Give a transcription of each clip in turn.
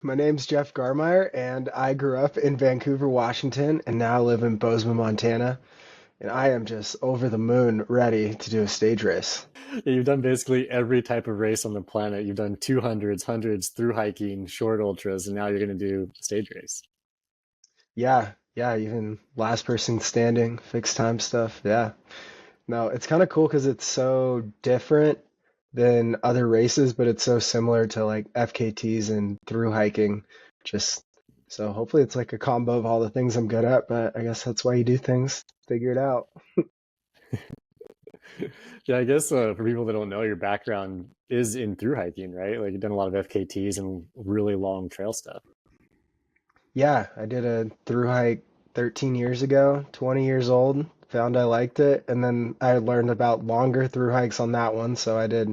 My name's Jeff Garmire, and I grew up in Vancouver, Washington, and now live in Bozeman, Montana. And I am just over the moon ready to do a stage race. Yeah, you've done basically every type of race on the planet. You've done 200s, hundreds, through hiking, short ultras, and now you're going to do a stage race. Yeah, yeah, even last person standing, fixed time stuff. Yeah. No, it's kind of cool because it's so different than other races, but it's so similar to like FKTs and through hiking. Just so hopefully it's like a combo of all the things I'm good at, but I guess that's why you do things, figure it out. Yeah, I guess for people that don't know, your background is in through hiking, right? Like you've done a lot of FKTs and really long trail stuff. Yeah, I did a through hike 13 years ago, 20 years old, found I liked it, and then I learned about longer through hikes on that one. So I did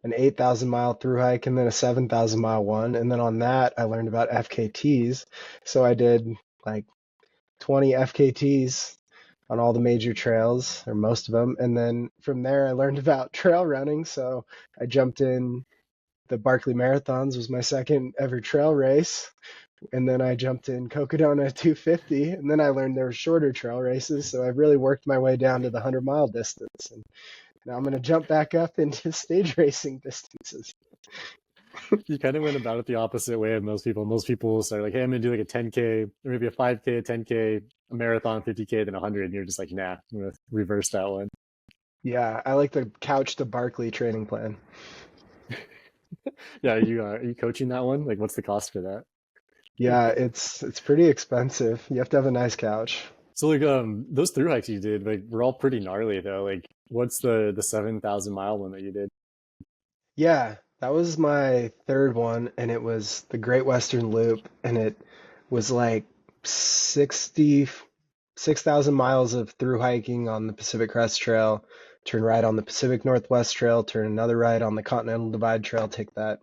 an 8,000 mile through hike and then a 7,000 mile one. And then on that, I learned about FKTs. So I did like 20 FKTs on all the major trails, or most of them. And then from there, I learned about trail running. So I jumped in the Barkley Marathons was my second ever trail race. And then I jumped in Cocodona 250, and then I learned there were shorter trail races. So I've really worked my way down to the 100-mile distance. And now I'm going to jump back up into stage racing distances. You kind of went about it the opposite way of most people. Most people start like, hey, I'm going to do like a 10K, or maybe a 5K, a 10K, a marathon, 50K, then 100. And you're just like, nah, I'm going to reverse that one. Yeah, I like the couch to Barkley training plan. Yeah, are you coaching that one? Like, what's the cost for that? Yeah, it's pretty expensive. You have to have a nice couch. So like those through hikes you did, like were all pretty gnarly though. Like what's the 7,000 mile one that you did? Yeah, that was my third one, and it was the Great Western Loop, and it was like 66,000 miles of through hiking on the Pacific Crest Trail, turn right on the Pacific Northwest Trail, turn another right on the Continental Divide Trail, take that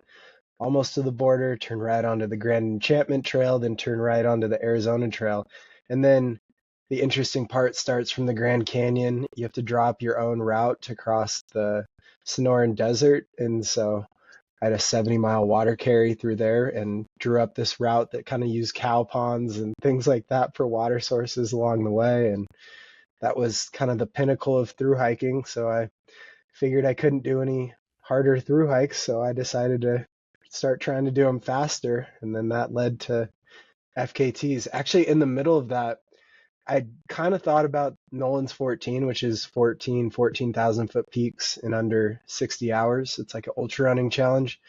almost to the border, turn right onto the Grand Enchantment Trail, then turn right onto the Arizona Trail. And then the interesting part starts from the Grand Canyon. You have to drop your own route to cross the Sonoran Desert. And so I had a 70-mile water carry through there and drew up this route that kind of used cow ponds and things like that for water sources along the way. And that was kind of the pinnacle of through hiking. So I figured I couldn't do any harder through hikes. So I decided to start trying to do them faster. And then that led to FKTs. Actually, in the middle of that, I kind of thought about Nolans 14, which is 14,000 foot peaks in under 60 hours. It's like an ultra running challenge.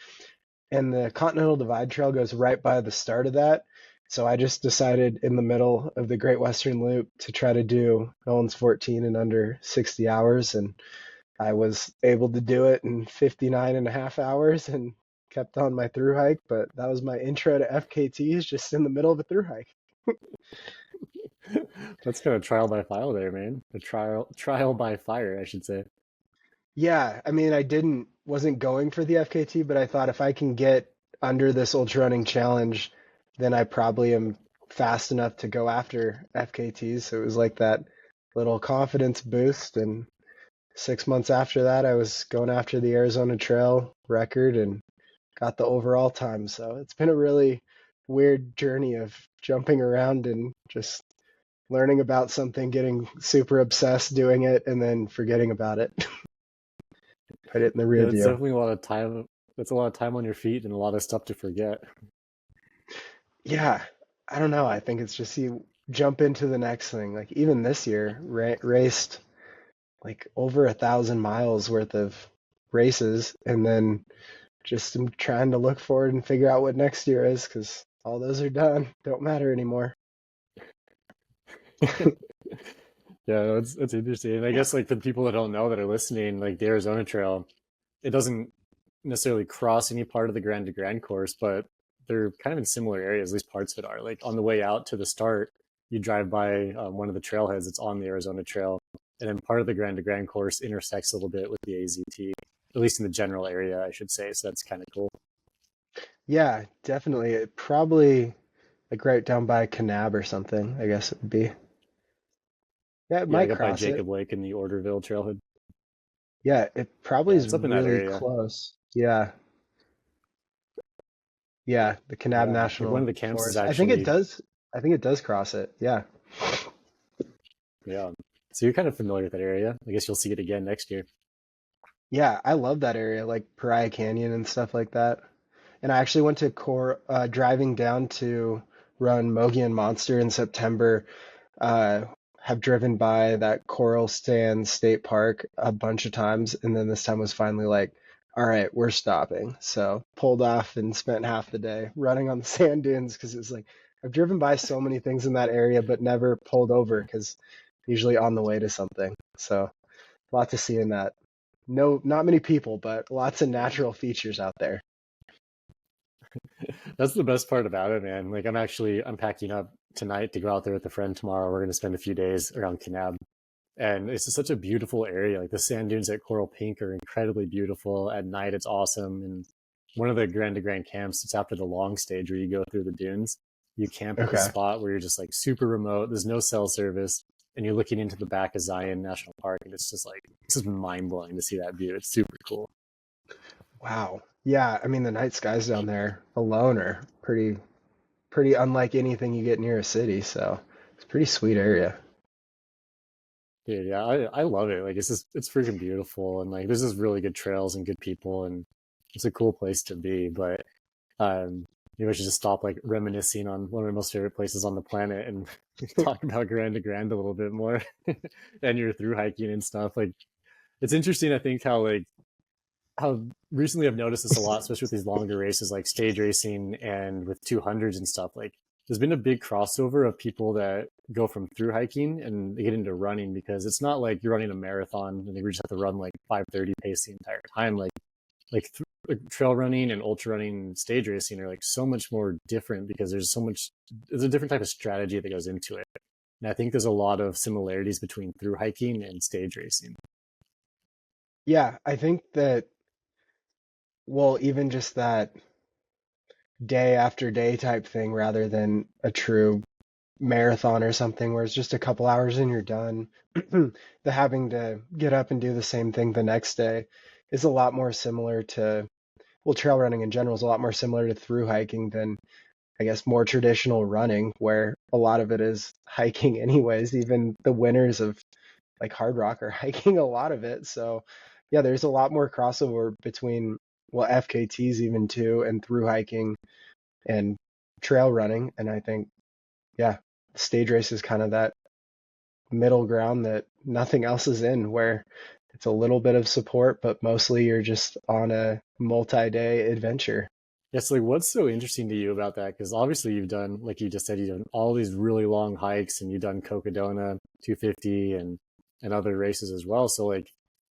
And the Continental Divide Trail goes right by the start of that. So I just decided in the middle of the Great Western Loop to try to do Nolans 14 in under 60 hours. And I was able to do it in 59 and a half hours and kept on my through hike. But that was my intro to FKTs just in the middle of a through hike. That's kind of trial by fire there, man. A trial by fire, I should say. Yeah, I mean, wasn't going for the FKT, but I thought if I can get under this ultra running challenge, then I probably am fast enough to go after FKTs. So it was like that little confidence boost. And 6 months after that, I was going after the Arizona Trail record and got the overall time. So it's been a really weird journey of jumping around and just learning about something, getting super obsessed doing it, and then forgetting about it. Put it in the rear Yeah, it's view. definitely a lot of time. That's a lot of time on your feet and a lot of stuff to forget. Yeah, I don't know. I think it's just you jump into the next thing. Like even this year, raced like over 1,000 miles worth of races, and then just am trying to look forward and figure out what next year is because all those are done. Don't matter anymore. Yeah, that's interesting. And I guess like for the people that don't know that are listening, like the Arizona Trail, it doesn't necessarily cross any part of the Grand to Grand course, but they're kind of in similar areas. At least parts of it are. Like on the way out to the start, you drive by one of the trailheads that's on the Arizona Trail, and then part of the Grand to Grand course intersects a little bit with the AZT, at least in the general area, I should say. So that's kind of cool. Yeah, definitely. It probably like right down by Kanab or something, I guess it would be. Yeah, it Yeah, might like up by cross it. Jacob Lake in the Orderville trailhead. Yeah, it probably Yeah, is it's up in that really area. close. Yeah. Yeah, the Kanab Yeah, like one of National the camps is Forest. I think it actually, does. I think it does cross it. Yeah. yeah. So you're kind of familiar with that area. I guess you'll see it again next year. Yeah, I love that area, like Pariah Canyon and stuff like that. And I actually went to driving down to run Mogollon Monster in September. Uh, have driven by that Coral Sands State Park a bunch of times, and then this time was finally like, all right, we're stopping. So pulled off and spent half the day running on the sand dunes because it was like I've driven by so many things in that area, but never pulled over because usually on the way to something. So a lot to see in that. No, not many people, but lots of natural features out there. That's the best part about it, man. Like I'm packing up tonight to go out there with a friend tomorrow. We're going to spend a few days around Kanab. And it's just such a beautiful area. Like the sand dunes at Coral Pink are incredibly beautiful. At night, it's awesome. And one of the Grand to Grand camps, it's after the long stage where you go through the dunes. You camp at the Okay. spot where you're just like super remote. There's no cell service. And you're looking into the back of Zion National Park. And it's just like, it's just mind blowing to see that view. It's super cool. Wow. Yeah, I mean the night skies down there alone are pretty unlike anything you get near a city, so it's a pretty sweet area. Dude, yeah, I love it. Like it's freaking beautiful. And like there's just really good trails and good people. And it's a cool place to be. But maybe I should just stop like reminiscing on one of my most favorite places on the planet and talk about Grand to Grand a little bit more and you're through hiking and stuff. Like it's interesting, I think, how recently I've noticed this a lot, especially with these longer races like stage racing and with 200s and stuff. Like there's been a big crossover of people that go from through hiking and they get into running because it's not like you're running a marathon and they just have to run like 5:30 pace the entire time. Like trail running and ultra running and stage racing are like so much more different because there's a different type of strategy that goes into it. And I think there's a lot of similarities between through hiking and stage racing. Yeah, I think that, well, even just that day after day type thing rather than a true marathon or something where it's just a couple hours and you're done. The having to get up and do the same thing the next day is a lot more similar to, well, trail running in general is a lot more similar to through hiking than I guess more traditional running, where a lot of it is hiking anyways. Even the winners of like Hard Rock are hiking a lot of it. So yeah, there's a lot more crossover between, well, FKTs even too, and through hiking and trail running. And I think, yeah, stage race is kind of that middle ground that nothing else is in, where it's a little bit of support, but mostly you're just on a multi-day adventure. Yes, like what's so interesting to you about that? Because obviously you've done, like you just said, you've done all these really long hikes and you've done Cocodona 250 and other races as well. So like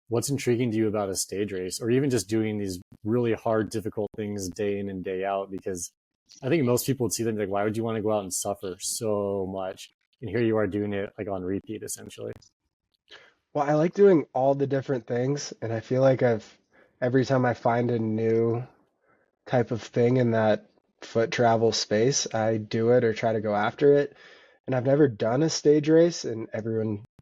what's intriguing to you about a stage race or even just doing these really hard, difficult things day in and day out? Because I think most people would see them like, why would you want to go out and suffer so much? And here you are doing it like on repeat essentially. Well, I like doing all the different things, and I feel like every time I find a new type of thing in that foot travel space, I do it or try to go after it. And I've never done a stage race, and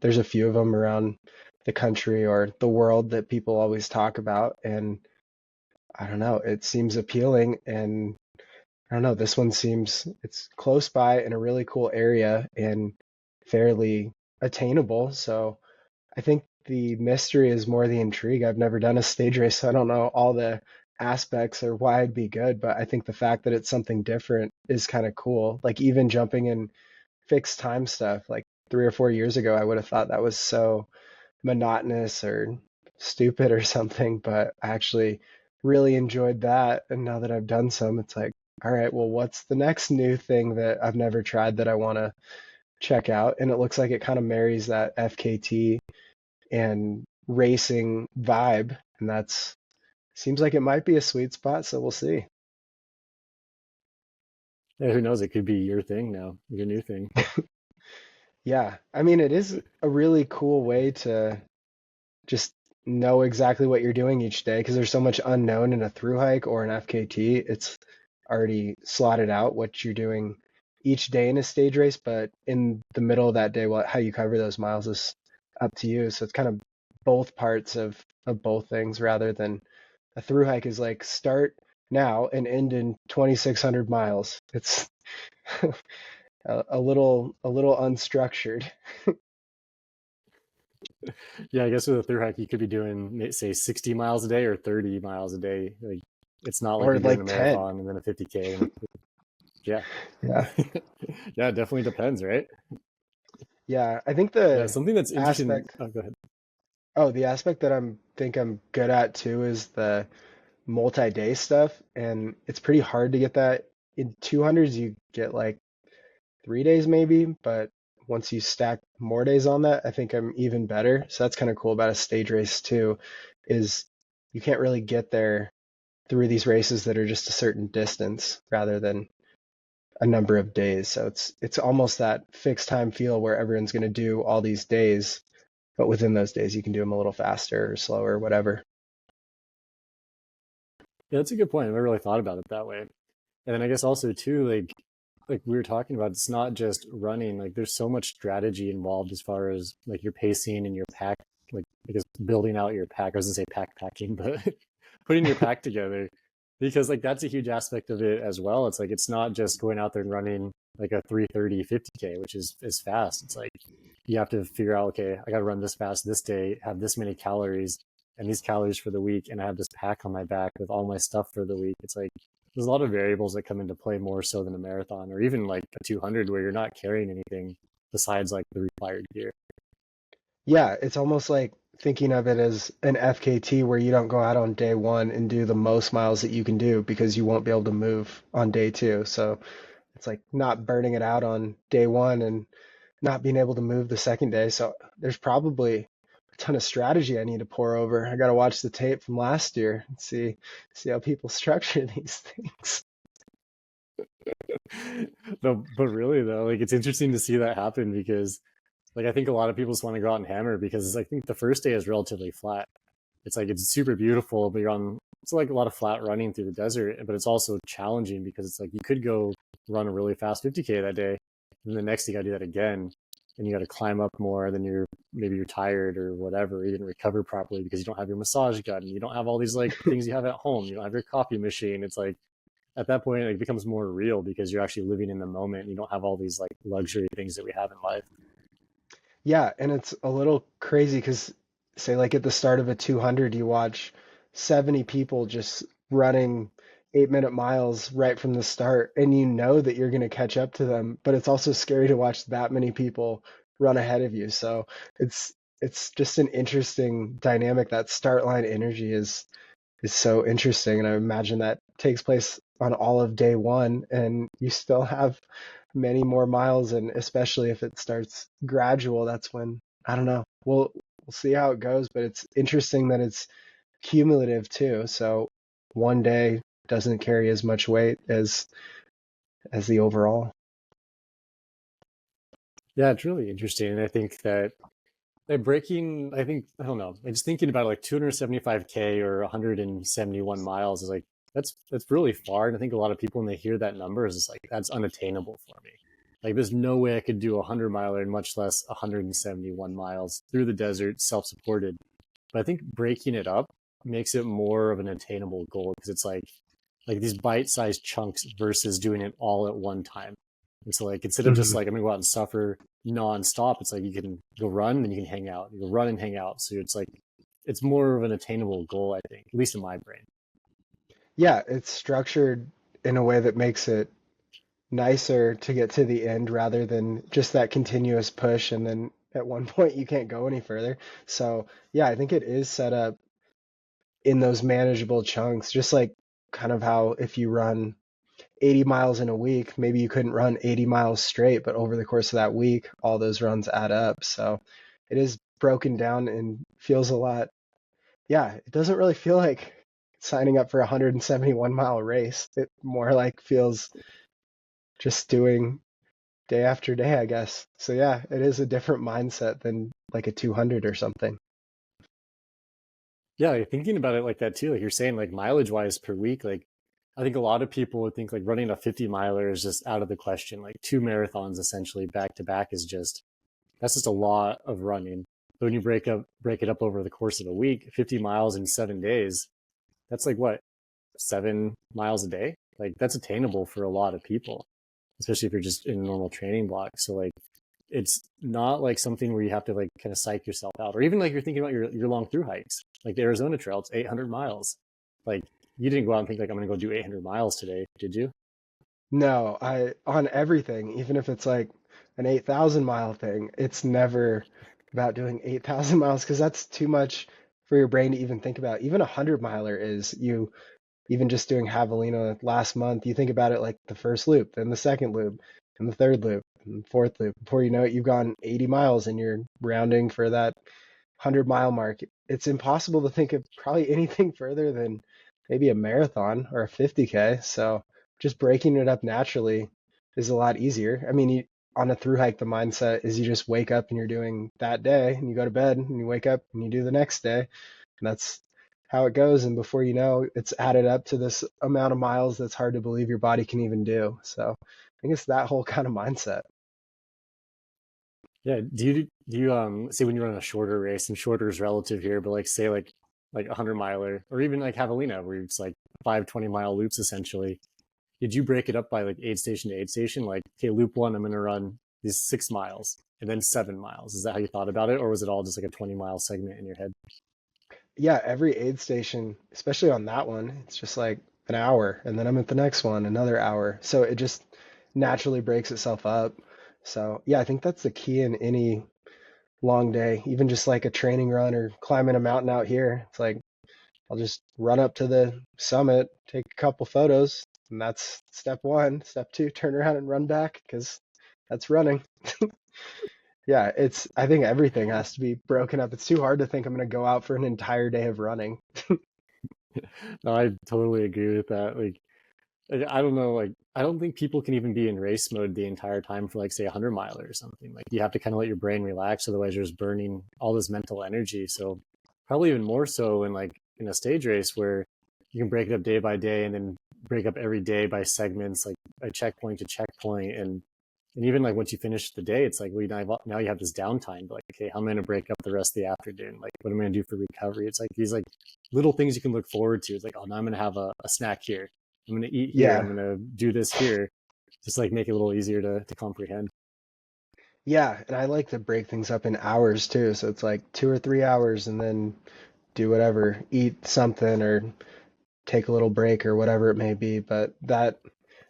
there's a few of them around the country or the world that people always talk about. And I don't know, it seems appealing. And I don't know, it's close by in a really cool area and fairly attainable. So I think the mystery is more the intrigue. I've never done a stage race, so I don't know all the aspects or why it'd be good, but I think the fact that it's something different is kind of cool. Like even jumping in fixed time stuff, like 3 or 4 years ago, I would have thought that was so monotonous or stupid or something, but I actually really enjoyed that. And now that I've done some, it's like, all right, well, what's the next new thing that I've never tried that I want to check out? And it looks like it kind of marries that FKT and racing vibe, and that's seems like it might be a sweet spot, so we'll see. Yeah, who knows? It could be your thing now, your new thing. Yeah, I mean, it is a really cool way to just know exactly what you're doing each day because there's so much unknown in a through hike or an FKT. It's already slotted out what you're doing each day in a stage race, but in the middle of that day, how you cover those miles is up to you. So it's kind of both parts of both things rather than a through hike is like start now and end in 2,600 miles. It's a little unstructured. Yeah, I guess with a through hike, you could be doing, say, 60 miles a day or 30 miles a day. Like, it's not like Or you're doing like a 10. marathon and then a 50K. And yeah. Yeah. Yeah, it definitely depends, right? Yeah. I think Yeah, the something that's interesting. aspect, Oh, go ahead. the aspect that I'm good at too is the multi-day stuff. And it's pretty hard to get that. In 200s, you get like 3 days maybe, but once you stack more days on that, I think I'm even better. So that's kind of cool about a stage race too, is you can't really get there through these races that are just a certain distance rather than a number of days. So it's almost that fixed time feel where everyone's going to do all these days, but within those days you can do them a little faster or slower, or whatever. Yeah, that's a good point. I never really thought about it that way. And then I guess also too, like we were talking about, it's not just running. Like there's so much strategy involved as far as like your pacing and your pack, like I guess building out your pack. I was gonna say pack packing, but putting your pack together. Because like that's a huge aspect of it as well. It's like it's not just going out there and running like a 3:30 50K, which is fast. It's like you have to figure out, okay, I got to run this fast this day, have this many calories and these calories for the week, and I have this pack on my back with all my stuff for the week. It's like there's a lot of variables that come into play more so than a marathon or even like a 200 where you're not carrying anything besides like the required gear. Yeah, it's almost like thinking of it as an FKT where you don't go out on day one and do the most miles that you can do because you won't be able to move on day two. So it's like not burning it out on day one and not being able to move the second day. So there's probably a ton of strategy I need to pour over. I got to watch the tape from last year and see how people structure these things. No, but really though, like it's interesting to see that happen because like I think a lot of people just want to go out and hammer because I think the first day is relatively flat. It's like it's super beautiful, but you're on it's like a lot of flat running through the desert, but it's also challenging because it's like you could go run a really fast 50K that day, and the next day you gotta do that again, and you gotta climb up more, then maybe you're tired or whatever, you didn't recover properly because you don't have your massage gun, you don't have all these like things you have at home, you don't have your coffee machine. It's like at that point it becomes more real because you're actually living in the moment and you don't have all these like luxury things that we have in life. Yeah, and it's a little crazy because, say, like at the start of a 200, you watch 70 people just running 8-minute miles right from the start, and you know that you're going to catch up to them, but it's also scary to watch that many people run ahead of you. So it's it's just an interesting dynamic. That start line energy is so interesting, and I imagine that takes place on all of day one, and you still have many more miles, and especially if it starts gradual, that's when I don't know. We'll see how it goes, but it's interesting that it's cumulative too. So one day doesn't carry as much weight as the overall. Yeah, it's really interesting. And I think that like breaking, I think, I don't know, like just thinking about like 275K or 171 miles is like, that's really far. And I think a lot of people, when they hear that number, is just like, that's unattainable for me. Like, there's no way I could do a 100 miler and much less 171 miles through the desert, self supported. But I think breaking it up makes it more of an attainable goal because it's like these bite-sized chunks versus doing it all at one time. And so like instead of just Mhm. like I'm gonna go out and suffer non-stop, it's like you can go run and you can hang out. You go run and hang out. So it's like it's more of an attainable goal, I think, at least in my brain. Yeah, it's structured in a way that makes it nicer to get to the end rather than just that continuous push and then at one point you can't go any further. So, yeah, I think it is set up in those manageable chunks, just like kind of how if you run 80 miles in a week, maybe you couldn't run 80 miles straight, but over the course of that week, all those runs add up. So it is broken down and feels a lot. Yeah, it doesn't really feel like signing up for a 171-mile race. It more like feels just doing day after day, I guess. So yeah, it is a different mindset than like a 200 or something. Yeah, like thinking about it like that too, like you're saying, like mileage wise per week, like I think a lot of people would think like running a 50 miler is just out of the question. Like two marathons essentially back to back is just that's just a lot of running. But when you break it up over the course of a week, 50 miles in 7 days, that's like what? 7 miles a day. Like that's attainable for a lot of people, especially if you're just in a normal training block. So like it's not like something where you have to like kind of psych yourself out, or even like you're thinking about your long through hikes, like the Arizona Trail. It's 800 miles. Like you didn't go out and think like I'm going to go do 800 miles today, did you? No, on everything, even if it's like an 8,000 mile thing, it's never about doing 8,000 miles because that's too much for your brain to even think about. Even a 100 miler is you, even just doing javelina last month, you think about it like the first loop, then the second loop, and the third loop, and the fourth loop. Before you know it, you've gone 80 miles and you're rounding for that 100 mile mark. It's impossible to think of probably anything further than maybe a marathon or a 50K. So just breaking it up naturally is a lot easier. I mean, on a through hike, the mindset is you just wake up and you're doing that day, and you go to bed and you wake up and you do the next day. And that's how it goes. And before you know, it's added up to this amount of miles that's hard to believe your body can even do. So I think it's that whole kind of mindset. Yeah. Do you say when you run a shorter race, and shorter is relative here, but like say like a 100 miler or even like javelina where it's like 5 20 mile loops essentially. Did you break it up by like aid station to aid station? Like, okay, loop one, I'm going to run these 6 miles and then 7 miles. Is that how you thought about it? Or was it all just like a 20 mile segment in your head? Yeah, every aid station, especially on that one, it's just like an hour, and then I'm at the next one, another hour. So it just naturally breaks itself up. So yeah, I think that's the key in any long day, even just like a training run or climbing a mountain out here. It's like I'll just run up to the summit, take a couple photos, and that's step one. Step two, turn around and run back because that's running. Yeah, I think everything has to be broken up. It's too hard to think I'm going to go out for an entire day of running. No, I totally agree with that. Like, I don't know, like, I don't think people can even be in race mode the entire time for like, say, a 100 miler or something. Like, you have to kind of let your brain relax. Otherwise, you're just burning all this mental energy. So, probably even more so in like in a stage race where you can break it up day by day and then break up every day by segments, like a checkpoint to checkpoint. And even like once you finish the day, it's like, well, now you have this downtime. Like, okay, how am I going to break up the rest of the afternoon? Like, what am I going to do for recovery? It's like these like little things you can look forward to. It's like, oh, now I'm going to have a snack here. I'm going to eat here. I'm Yeah, going to do this here. Just like make it a little easier to comprehend. yeah, and I like to break things up in hours too. So it's like 2 or 3 hours, and then do whatever, eat something or take a little break or whatever it may be. But that,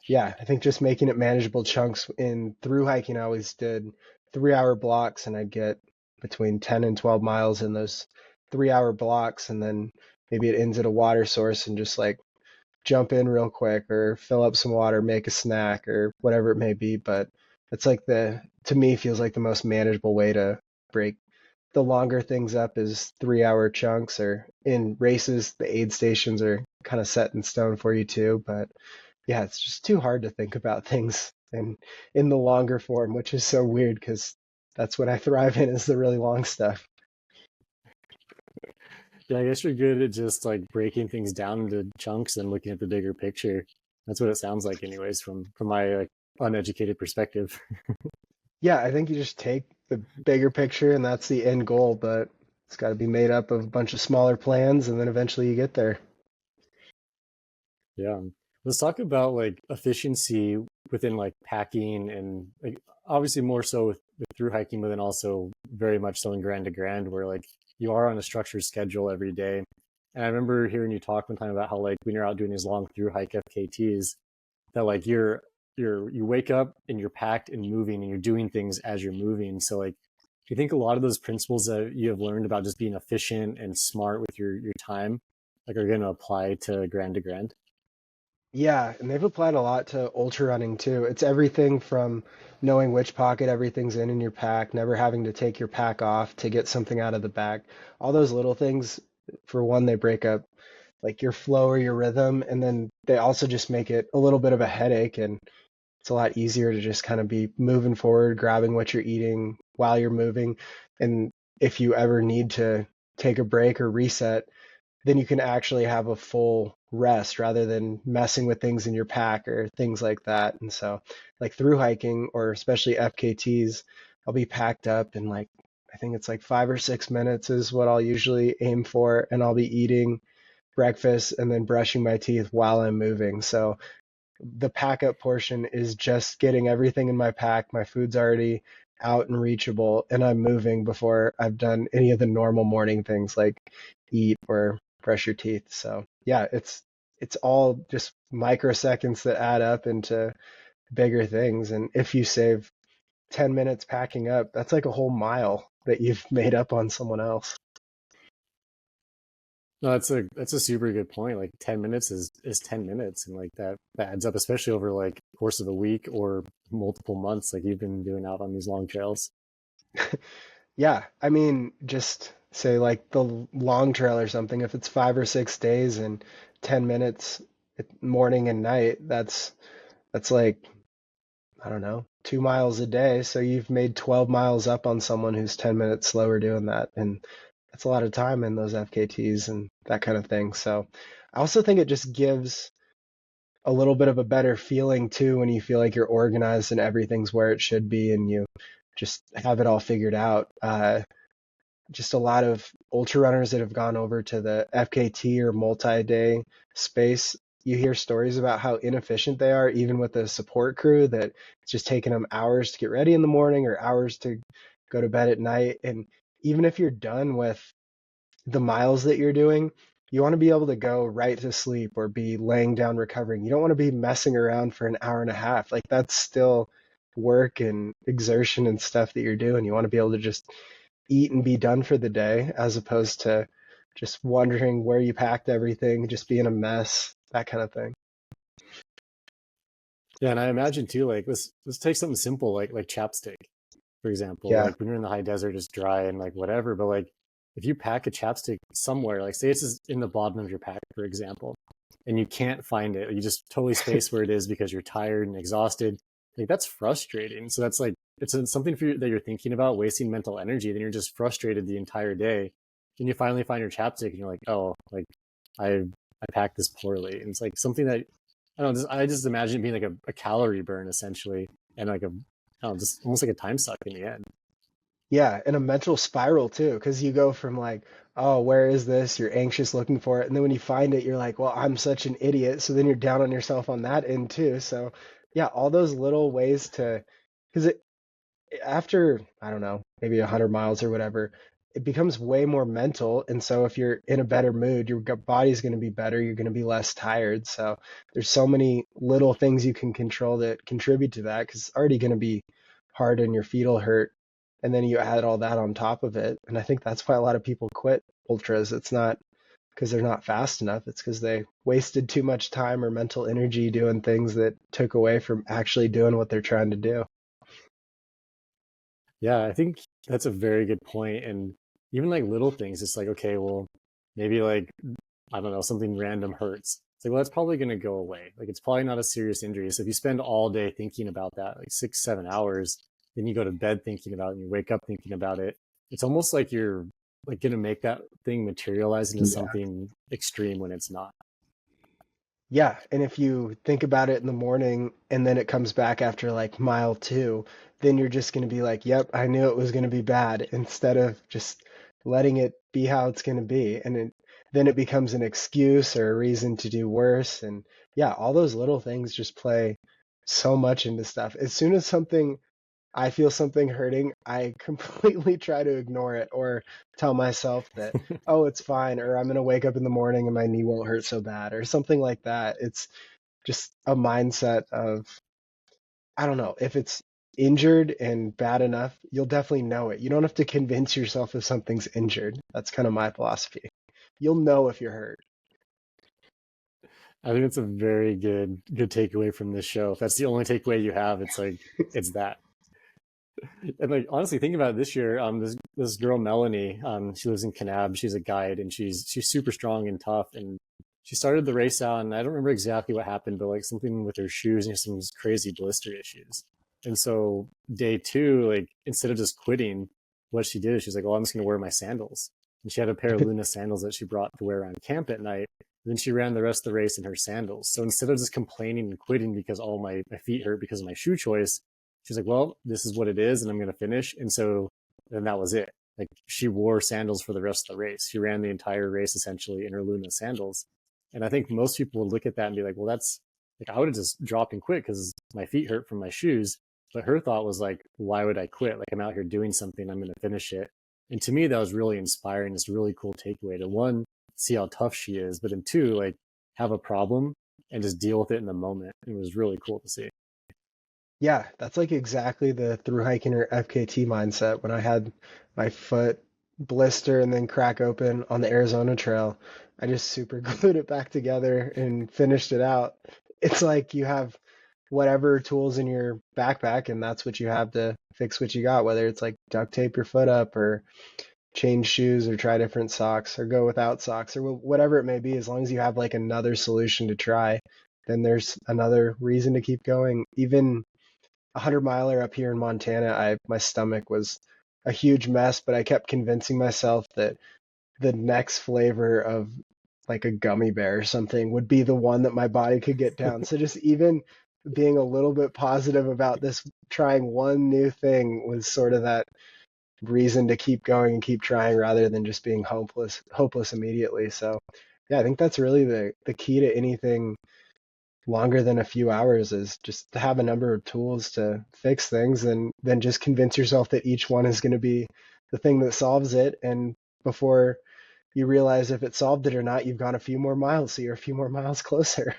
yeah, I think just making it manageable chunks. In through hiking, I always did 3 hour blocks, and I'd get between 10 and 12 miles in those 3 hour blocks. And then maybe it ends at a water source and just like jump in real quick or fill up some water, make a snack or whatever it may be. But it's like to me, feels like the most manageable way to break the longer things up is 3 hour chunks, or in races, the aid stations are kind of set in stone for you too. But yeah, it's just too hard to think about things in the longer form, which is so weird because that's what I thrive in, is the really long stuff. Yeah, I guess you're good at just like breaking things down into chunks and looking at the bigger picture. That's what it sounds like, anyways, from my like uneducated perspective. Yeah, I think you just take the bigger picture and that's the end goal, but it's got to be made up of a bunch of smaller plans and then eventually you get there. Yeah. Let's talk about like efficiency within like packing and like obviously more so with through hiking, but then also very much so in grand to grand where like you are on a structured schedule every day. And I remember hearing you talk one time about how like when you're out doing these long through hike FKTs, that like you wake up and you're packed and moving and you're doing things as you're moving. So like do you think a lot of those principles that you have learned about just being efficient and smart with your time like are going to apply to grand? Yeah, and they've applied a lot to ultra running too. It's everything from knowing which pocket everything's in your pack, never having to take your pack off to get something out of the bag. All those little things, for one, they break up like your flow or your rhythm, and then they also just make it a little bit of a headache, and it's a lot easier to just kind of be moving forward, grabbing what you're eating while you're moving. And if you ever need to take a break or reset, then you can actually have a full rest rather than messing with things in your pack or things like that. And so, like through hiking or especially FKTs, I'll be packed up in like, I think it's like 5 or 6 minutes is what I'll usually aim for. And I'll be eating breakfast, and then brushing my teeth while I'm moving. So the pack up portion is just getting everything in my pack. My food's already out and reachable, and I'm moving before I've done any of the normal morning things like eat or brush your teeth. So yeah, it's all just microseconds that add up into bigger things. And if you save 10 minutes packing up, that's like a whole mile that you've made up on someone else. No, that's a super good point. Like 10 minutes is 10 minutes, and like that adds up, especially over like the course of a week or multiple months, like you've been doing out on these long trails. Yeah, I mean, just say like the long trail or something, if it's 5 or 6 days and 10 minutes morning and night, that's like, I don't know, 2 miles a day. So you've made 12 miles up on someone who's 10 minutes slower doing that. And that's a lot of time in those FKTs and that kind of thing. So I also think it just gives a little bit of a better feeling too when you feel like you're organized and everything's where it should be and you just have it all figured out. Just a lot of ultra runners that have gone over to the FKT or multi-day space, you hear stories about how inefficient they are, even with the support crew, that it's just taking them hours to get ready in the morning or hours to go to bed at night. And even if you're done with the miles that you're doing, you want to be able to go right to sleep or be laying down recovering. You don't want to be messing around for an hour and a half. Like that's still work and exertion and stuff that you're doing. You want to be able to just eat and be done for the day as opposed to just wondering where you packed everything, just being a mess, that kind of thing. Yeah, and I imagine too, like let's take something simple like chapstick, for example. Yeah. Like when you're in the high desert, it's dry and like whatever, but like if you pack a chapstick somewhere, like say it's just in the bottom of your pack, for example, and you can't find it, you just totally space where it is because you're tired and exhausted, like that's frustrating. So that's like something for you that you're thinking about, wasting mental energy, then you're just frustrated the entire day. Then you finally find your chapstick and you're like, oh, like I packed this poorly. And it's like something that I don't know, I just imagine it being like a calorie burn essentially, and like I don't know, just almost like a time suck in the end. Yeah, and a mental spiral too, because you go from like, oh, where is this? You're anxious looking for it. And then when you find it, you're like, well, I'm such an idiot. So then you're down on yourself on that end too. So yeah, all those little ways to, because it, after, I don't know, maybe 100 miles or whatever, it becomes way more mental. And so if you're in a better mood, your body's going to be better. You're going to be less tired. So there's so many little things you can control that contribute to that because it's already going to be hard and your feet will hurt. And then you add all that on top of it. And I think that's why a lot of people quit ultras. It's not because they're not fast enough. It's because they wasted too much time or mental energy doing things that took away from actually doing what they're trying to do. Yeah, I think that's a very good point. And even like little things, it's like, okay, well, maybe like, I don't know, something random hurts. It's like, well, that's probably going to go away. Like, it's probably not a serious injury. So if you spend all day thinking about that, like 6, 7 hours, then you go to bed thinking about it and you wake up thinking about it. It's almost like you're like going to make that thing materialize into Yeah. something extreme when it's not. Yeah, and if you think about it in the morning and then it comes back after like mile two, then you're just going to be like, yep, I knew it was going to be bad, instead of just letting it be how it's going to be. And then it becomes an excuse or a reason to do worse. And yeah, all those little things just play so much into stuff. As soon as I feel something hurting, I completely try to ignore it or tell myself that, oh, it's fine, or I'm going to wake up in the morning and my knee won't hurt so bad, or something like that. It's just a mindset of, I don't know, if it's injured and bad enough, you'll definitely know it. You don't have to convince yourself if something's injured. That's kind of my philosophy. You'll know if you're hurt. I think it's a very good takeaway from this show. If that's the only takeaway you have, it's like it's that. And like honestly, thinking about it this year, this girl Melanie, she lives in Kanab. She's a guide, and she's super strong and tough. And she started the race out, and I don't remember exactly what happened, but like something with her shoes and some crazy blister issues. And so day two, like instead of just quitting, what she did is she's like, "Well, I'm just going to wear my sandals." And she had a pair of Luna sandals that she brought to wear around camp at night. And then she ran the rest of the race in her sandals. So instead of just complaining and quitting because all my feet hurt because of my shoe choice, she's like, well, this is what it is, and I'm going to finish. And so then that was it. like she wore sandals for the rest of the race. She ran the entire race essentially in her Luna sandals. And I think most people would look at that and be like, well, that's like, I would have just dropped and quit because my feet hurt from my shoes. But her thought was like, why would I quit? Like, I'm out here doing something, I'm going to finish it. And to me, that was really inspiring. It's a really cool takeaway to, one, see how tough she is, but then two, like, have a problem and just deal with it in the moment. It was really cool to see. Yeah, that's like exactly the through hiking or FKT mindset. When I had my foot blister and then crack open on the Arizona Trail, I just super glued it back together and finished it out. It's like you have whatever tools in your backpack, and that's what you have to fix what you got, whether it's like duct tape your foot up or change shoes or try different socks or go without socks or whatever it may be. As long as you have like another solution to try, then there's another reason to keep going. Even 100 miler up here in Montana, my stomach was a huge mess, but I kept convincing myself that the next flavor of like a gummy bear or something would be the one that my body could get down. So just even being a little bit positive about this, trying one new thing was sort of that reason to keep going and keep trying rather than just being hopeless immediately. So yeah, I think that's really the key to anything longer than a few hours, is just to have a number of tools to fix things, and then just convince yourself that each one is going to be the thing that solves it. And before you realize if it solved it or not, you've gone a few more miles, so you're a few more miles closer.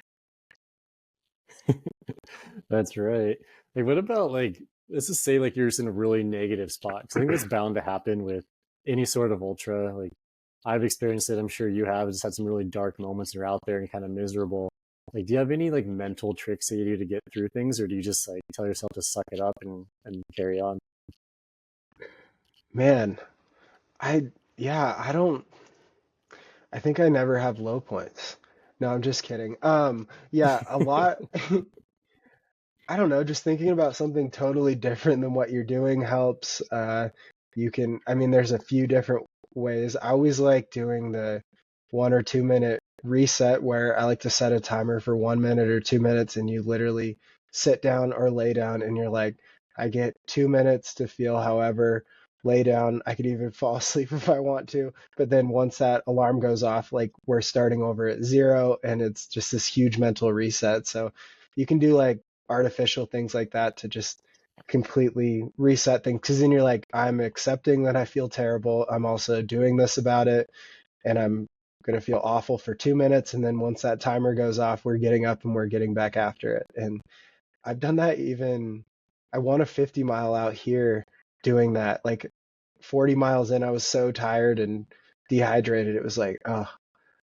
That's right. Like, what about like, let's just say like you're just in a really negative spot. 'Cause I think that's bound to happen with any sort of ultra. Like, I've experienced it. I'm sure you have. Just had some really dark moments and you're out there and kind of miserable. Like, do you have any like mental tricks that you do to get through things, or do you just like tell yourself to suck it up and carry on? Man, I yeah, I think I never have low points. No, I'm just kidding. Yeah, a lot. I don't know, just thinking about something totally different than what you're doing helps. I mean, there's a few different ways. I always like doing the 1 or 2 minute reset where I like to set a timer for 1 minute or 2 minutes, and you literally sit down or lay down, and you're like, I get 2 minutes to feel however, lay down. I could even fall asleep if I want to. But then once that alarm goes off, like we're starting over at zero, and it's just this huge mental reset. So you can do like artificial things like that to just completely reset things, because then you're like, I'm accepting that I feel terrible, I'm also doing this about it, and I'm going to feel awful for 2 minutes, and then once that timer goes off, we're getting up and we're getting back after it. And I've done that. Even I won a 50 mile out here doing that. Like 40 miles in, I was so tired and dehydrated, it was like, oh,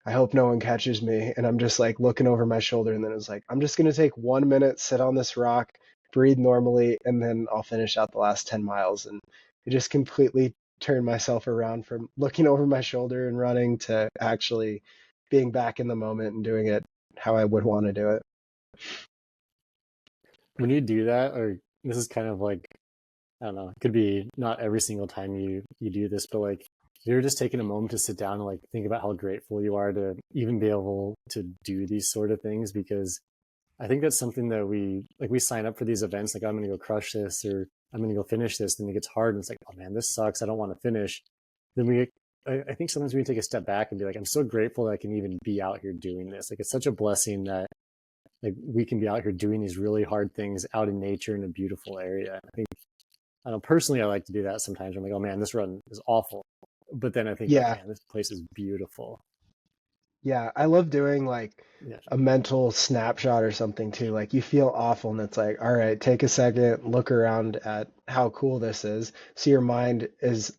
I hope no one catches me. And I'm just like looking over my shoulder. And then it was like, I'm just going to take 1 minute, sit on this rock, breathe normally, and then I'll finish out the last 10 miles. And it just completely turned myself around from looking over my shoulder and running to actually being back in the moment and doing it how I would want to do it. When you do that, or this is kind of like, I don't know, it could be not every single time you do this, but like you're just taking a moment to sit down and like think about how grateful you are to even be able to do these sort of things. Because I think that's something that we sign up for these events, like, I'm gonna go crush this, or I'm gonna go finish this, then it gets hard and it's like, oh man, this sucks, I don't want to finish. Then I think sometimes we take a step back and be like, I'm so grateful that I can even be out here doing this. Like, it's such a blessing that like we can be out here doing these really hard things out in nature in a beautiful area. I think, I don't know, personally, I like to do that sometimes. I'm like, oh man, this run is awful. But then I think like, Yeah. man, this place is beautiful. Yeah. I love doing like Yeah. a mental snapshot or something too. Like you feel awful and it's like, all right, take a second, look around at how cool this is. So your mind is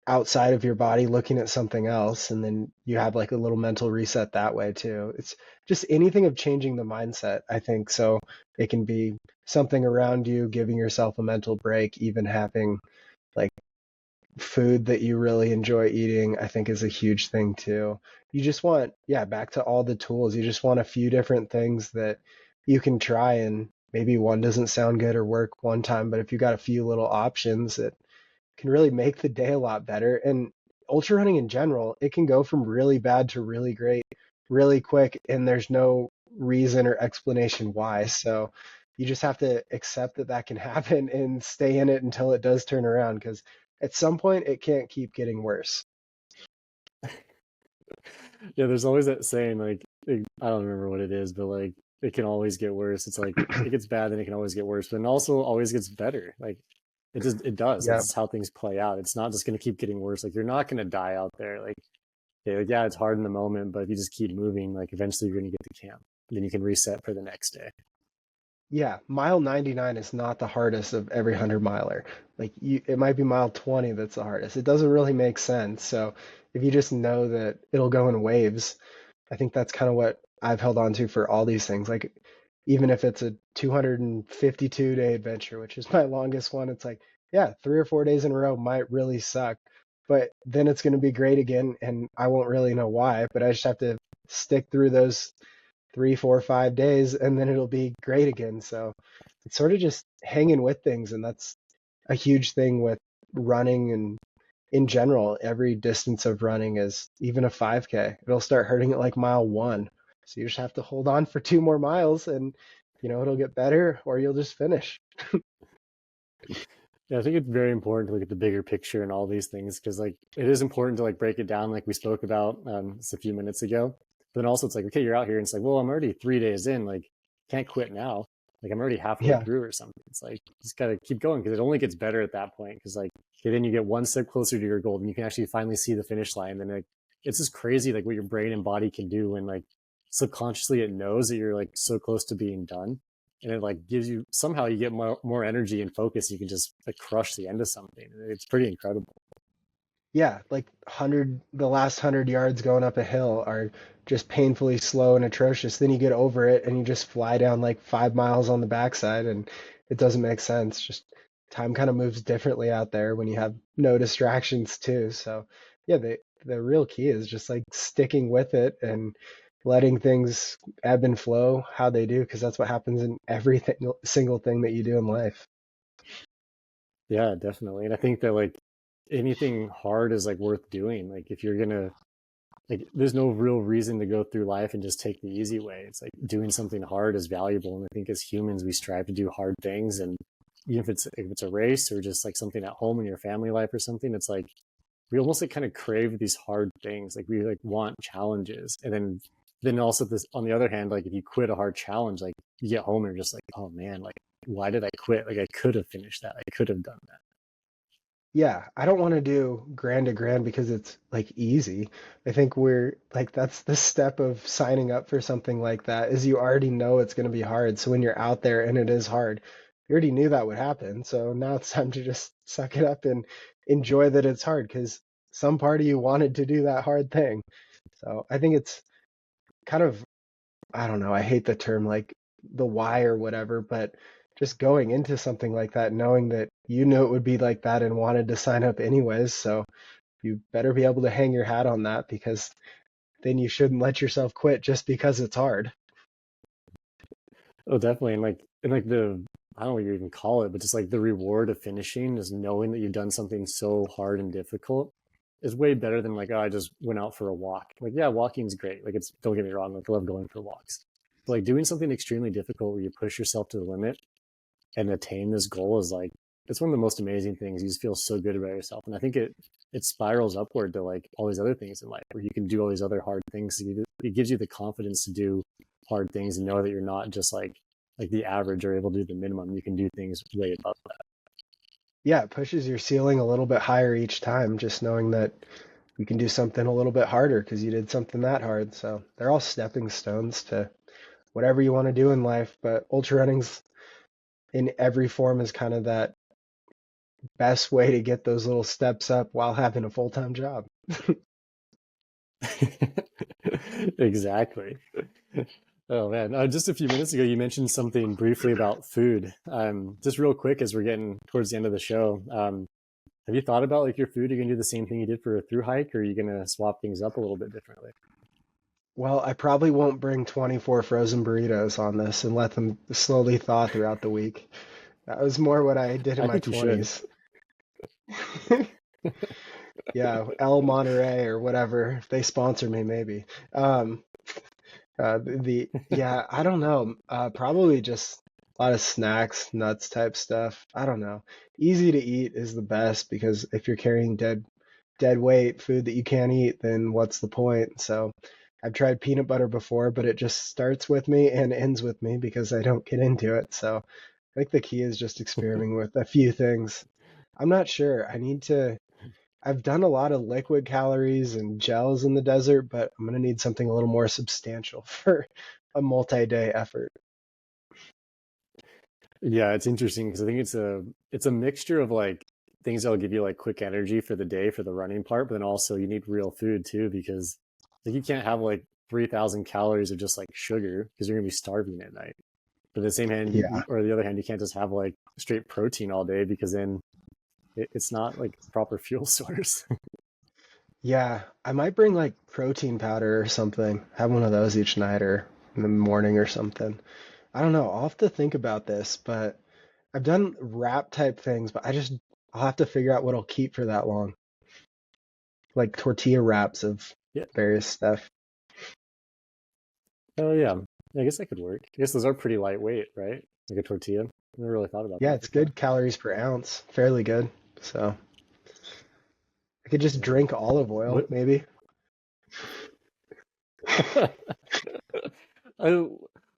outside of your body looking at something else, and then you have like a little mental reset that way too. It's just anything of changing the mindset, I think. So it can be something around you, giving yourself a mental break, even having like food that you really enjoy eating, I think is a huge thing too. You just want, yeah, back to all the tools. You just want a few different things that you can try, and maybe one doesn't sound good or work one time, but if you got a few little options, it can really make the day a lot better. And ultra running in general, it can go from really bad to really great really quick, and there's no reason or explanation why. So you just have to accept that that can happen and stay in it until it does turn around, because at some point it can't keep getting worse. Yeah, there's always that saying, like, I don't remember what it is, but like, it can always get worse. It's like, it gets bad, then it can always get worse, but it also always gets better. Like, it does. Yeah. That's how things play out. It's not just going to keep getting worse. Like, you're not going to die out there. Like, yeah, it's hard in the moment, but if you just keep moving, like, eventually you're going to get to camp. Then you can reset for the next day. Yeah, mile 99 is not the hardest of every 100 miler. Like it might be mile 20 that's the hardest. It doesn't really make sense. So if you just know that it'll go in waves, I think that's kind of what I've held on to for all these things. Like even if it's a 252-day adventure, which is my longest one, it's like, yeah, 3 or 4 days in a row might really suck, but then it's going to be great again, and I won't really know why, but I just have to stick through those 3, 4, 5 days, and then it'll be great again. So it's sort of just hanging with things, and that's a huge thing with running and in general. Every distance of running is even a 5K. It'll start hurting at like mile 1. So you just have to hold on for 2 more miles, and it'll get better, or you'll just finish. Yeah, I think it's very important to look at the bigger picture and all these things, because like it is important to like break it down, like we spoke about just a few minutes ago. But then also it's like, okay, you're out here and it's like, well, I'm already 3 days in, like can't quit now. Like I'm already halfway Yeah. through or something. It's like just gotta keep going, because it only gets better at that point. Because like, okay, then you get one step closer to your goal, and you can actually finally see the finish line. And like it's just crazy, like what your brain and body can do when like subconsciously it knows that you're like so close to being done, and it like gives you, somehow you get more energy and focus. You can just like crush the end of something. It's pretty incredible. Yeah, like the last 100 yards going up a hill are just painfully slow and atrocious. Then you get over it and you just fly down like 5 miles on the backside, and it doesn't make sense. Just time kind of moves differently out there when you have no distractions too. So yeah, the real key is just like sticking with it and letting things ebb and flow how they do, because that's what happens in everything, single thing that you do in life. Yeah, definitely. And I think that like anything hard is like worth doing. Like if you're gonna, like there's no real reason to go through life and just take the easy way. It's like doing something hard is valuable. And I think as humans we strive to do hard things. And even if it's a race or just like something at home in your family life or something, it's like we almost like kind of crave these hard things. Like we like want challenges. And then also this, on the other hand, like if you quit a hard challenge, like you get home and you're just like, oh man, like why did I quit? Like I could have finished that. I could have done that. Yeah, I don't want to do grand to grand because it's like easy. I think we're like, that's the step of signing up for something like that, is you already know it's going to be hard. So when you're out there and it is hard, you already knew that would happen. So now it's time to just suck it up and enjoy that it's hard, because some part of you wanted to do that hard thing. So I think it's kind of, I don't know, I hate the term like the why or whatever, but just going into something like that, knowing that you knew it would be like that and wanted to sign up anyways. So you better be able to hang your hat on that, because then you shouldn't let yourself quit just because it's hard. Oh, definitely. And like the, I don't know what you even call it, but just like the reward of finishing, just knowing that you've done something so hard and difficult is way better than like, oh, I just went out for a walk. Like, yeah, walking's great. Like it's, don't get me wrong, like I love going for walks. But like doing something extremely difficult where you push yourself to the limit and attain this goal is like, it's one of the most amazing things. You just feel so good about yourself. And I think it spirals upward to like all these other things in life where you can do all these other hard things. It gives you the confidence to do hard things and know that you're not just like the average or able to do the minimum. You can do things way above that. Yeah, it pushes your ceiling a little bit higher each time, just knowing that you can do something a little bit harder because you did something that hard. So they're all stepping stones to whatever you want to do in life. But ultra running's in every form is kind of that best way to get those little steps up while having a full-time job. Exactly. Oh man, just a few minutes ago, you mentioned something briefly about food. Just real quick, as we're getting towards the end of the show, have you thought about like your food? Are you gonna do the same thing you did for a through hike, or are you gonna swap things up a little bit differently? Well, I probably won't bring 24 frozen burritos on this and let them slowly thaw throughout the week. That was more what I did in I my think you should. 20s. Yeah, El Monterey or whatever. If they sponsor me, maybe. Yeah, I don't know. Probably just A lot of snacks, nuts type stuff. I don't know. Easy to eat is the best because if you're carrying dead weight food that you can't eat, then what's the point? So I've tried peanut butter before, but it just starts with me and ends with me because I don't get into it. So I think the key is just experimenting with a few things. I'm not sure. I've done a lot of liquid calories and gels in the desert, but I'm going to need something a little more substantial for a multi-day effort. Yeah, it's interesting because I think it's a mixture of like things that'll give you like quick energy for the day for the running part, but then also you need real food too because like you can't have like 3,000 calories of just like sugar because you're gonna be starving at night. But the same hand, Yeah. or the other hand, you can't just have like straight protein all day because then it's not like a proper fuel source. Yeah. I might bring like protein powder or something. Have one of those each night or in the morning or something. I don't know. I'll have to think about this, but I've done wrap type things, but I'll have to figure out what I'll keep for that long. Like tortilla wraps of Yeah. various stuff. Oh yeah. I guess that could work. I guess those are pretty lightweight, right? Like a tortilla. I never really thought about Yeah, that it's before. good calories per ounce. Fairly good. So I could just Yeah. drink olive oil, What maybe. I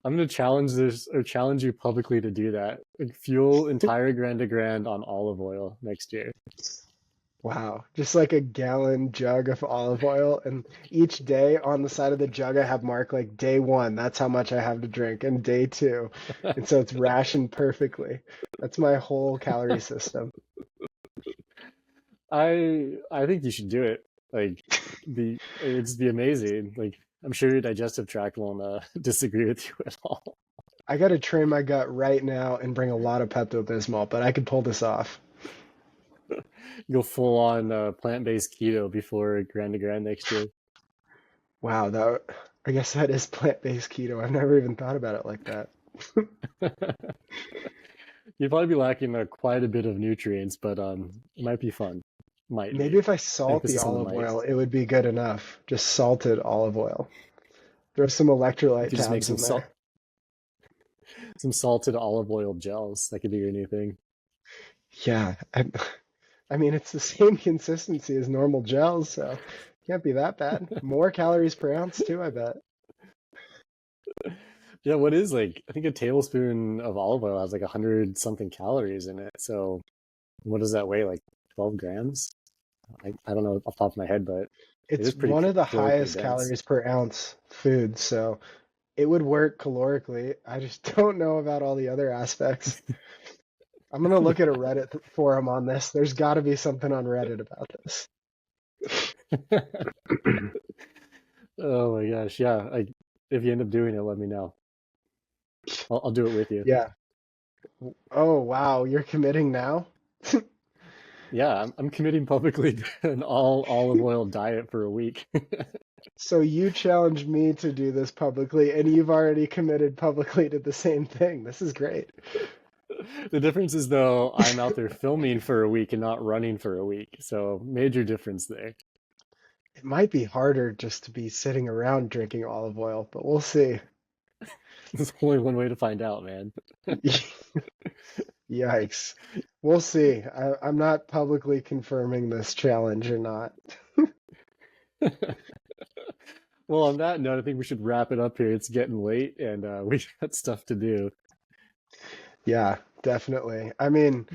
I'm gonna challenge this or challenge you publicly to do that. Like, fuel entire Grand on olive oil next year. Wow. Just like a gallon jug of olive oil. And each day on the side of the jug, I have marked like day one, that's how much I have to drink, and day two. And so it's rationed perfectly. That's my whole calorie system. I think you should do it. Like it'd be amazing. Like I'm sure your digestive tract won't disagree with you at all. I got to train my gut right now and bring a lot of Pepto-Bismol, but I could pull this off. Go full on plant-based keto before Grand next year. Wow, I guess that is plant-based keto. I've never even thought about it like that. You'd probably be lacking quite a bit of nutrients, but it might be fun. Might Maybe be if I salt the emphasis on the olive might. oil, it would be good enough. Just salted olive oil. Throw some You electrolyte could just make tabs in there. some salted olive oil gels. That could be your new thing. Yeah, I mean, it's the same consistency as normal gels, so can't be that bad. More calories per ounce too, I bet. Yeah, what is like? I think a tablespoon of olive oil has like 100 something calories in it. So what does that weigh? Like 12 grams? I don't know off the top of my head, but it is It's pretty one of the calorically highest dense. calories per ounce food, so it would work calorically. I just don't know about all the other aspects. I'm gonna look at a Reddit forum on this. There's got to be something on Reddit about this. Oh my gosh, yeah. If you end up doing it, let me know. I'll do it with you. Yeah. Oh, wow, you're committing now? Yeah, I'm committing publicly to an all olive oil diet for a week. So you challenged me to do this publicly, and you've already committed publicly to the same thing. This is great. The difference is though, I'm out there filming for a week and not running for a week. So major difference there. It might be harder just to be sitting around drinking olive oil, but we'll see. There's only one way to find out, man. Yikes. We'll see. I'm not publicly confirming this challenge or not. Well, on that note, I think we should wrap it up here. It's getting late and we got stuff to do. Yeah, definitely. I mean,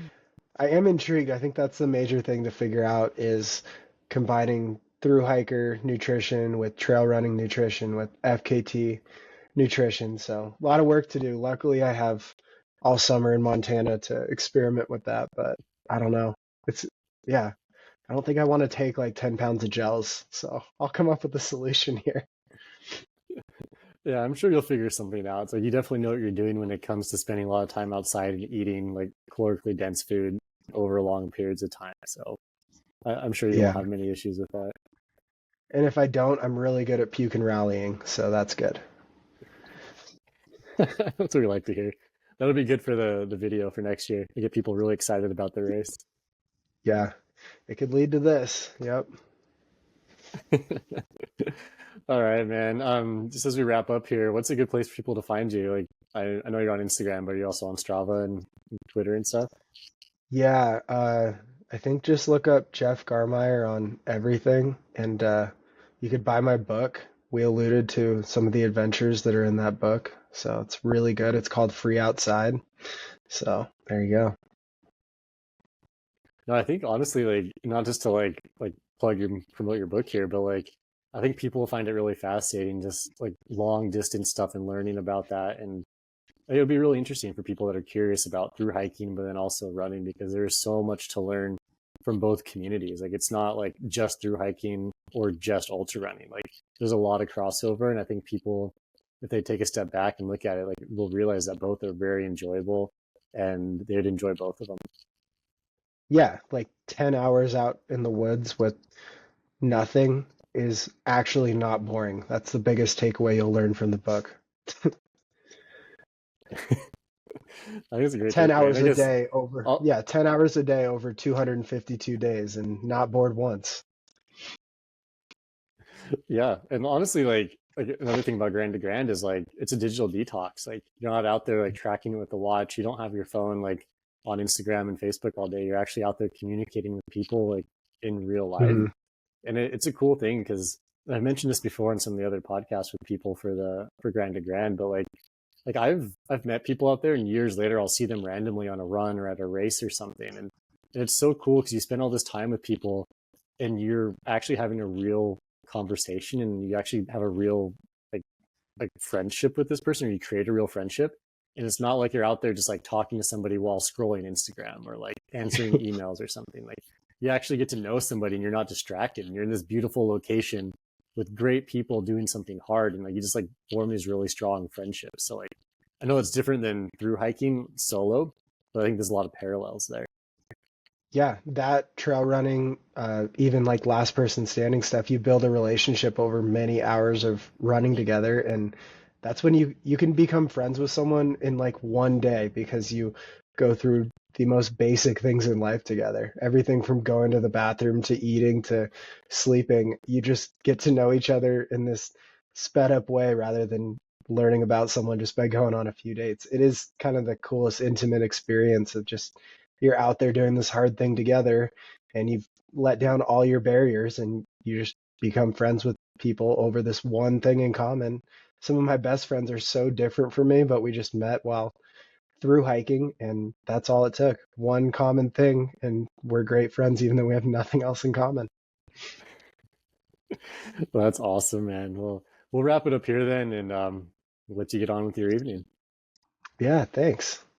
I am intrigued. I think that's the major thing to figure out is combining through hiker nutrition with trail running nutrition with FKT nutrition. So a lot of work to do. Luckily, I have all summer in Montana to experiment with that, but I don't know. It's, yeah, I don't think I want to take like 10 pounds of gels. So I'll come up with a solution here. Yeah, I'm sure you'll figure something out. So you definitely know what you're doing when it comes to spending a lot of time outside and eating like calorically dense food over long periods of time. So I'm sure you won't Yeah. have many issues with that. And if I don't, I'm really good at puke and rallying. So that's good. That's what we like to hear. That'll be good for the video for next year to get people really excited about the race. Yeah. It could lead to this. Yep. All right, man. Just as we wrap up here, what's a good place for people to find you? Like I know you're on Instagram, but you're also on Strava and Twitter and stuff. Yeah, I think just look up Jeff Garmire on everything, and you could buy my book. We alluded to some of the adventures that are in that book, so it's really good. It's called Free Outside. So there you go. No, I think honestly, like not just to like plug your promote your book here, but like I think people will find it really fascinating, just like long distance stuff and learning about that. And it'll be really interesting for people that are curious about through hiking, but then also running, because there's so much to learn from both communities. Like it's not like just through hiking or just ultra running. Like there's a lot of crossover, and I think people, if they take a step back and look at it, like will realize that both are very enjoyable, and they'd enjoy both of them. Yeah, like 10 hours out in the woods with nothing is actually not boring. That's the biggest takeaway you'll learn from the book. I think it's a great 10 takeaway. And hours I a guess, day over, I'll, yeah, 10 hours a day over 252 days and not bored once. yeah, and honestly, like another thing about Grand to Grand is like it's a digital detox. Like you're not out there like tracking it with the watch. You don't have your phone like on Instagram and Facebook all day. You're actually out there communicating with people like in real life, Hmm. and it's a cool thing because I mentioned this before in some of the other podcasts with people for Grand to Grand, but like I've met people out there, and years later I'll see them randomly on a run or at a race or something, and it's so cool because you spend all this time with people, and you're actually having a real conversation, and you actually have a real like like friendship with this person, or you create a real friendship. And it's not like you're out there just like talking to somebody while scrolling Instagram or like answering emails or something. Like you actually get to know somebody, and you're not distracted, and you're in this beautiful location with great people doing something hard, and like you just like form these really strong friendships. So like I know it's different than through hiking solo, but I think there's a lot of parallels there. Yeah, that trail running, even like last person standing stuff, you build a relationship over many hours of running together, and that's when you can become friends with someone in like one day because you go through the most basic things in life together. Everything from going to the bathroom to eating to sleeping. You just get to know each other in this sped up way rather than learning about someone just by going on a few dates. It is kind of the coolest intimate experience of just you're out there doing this hard thing together and you've let down all your barriers and you just become friends with people over this one thing in common. Some of my best friends are so different from me, but we just met while through hiking, and that's all it took. One common thing, and we're great friends even though we have nothing else in common. Well, that's awesome, man. Well, we'll wrap it up here then, and let you get on with your evening. Yeah, thanks.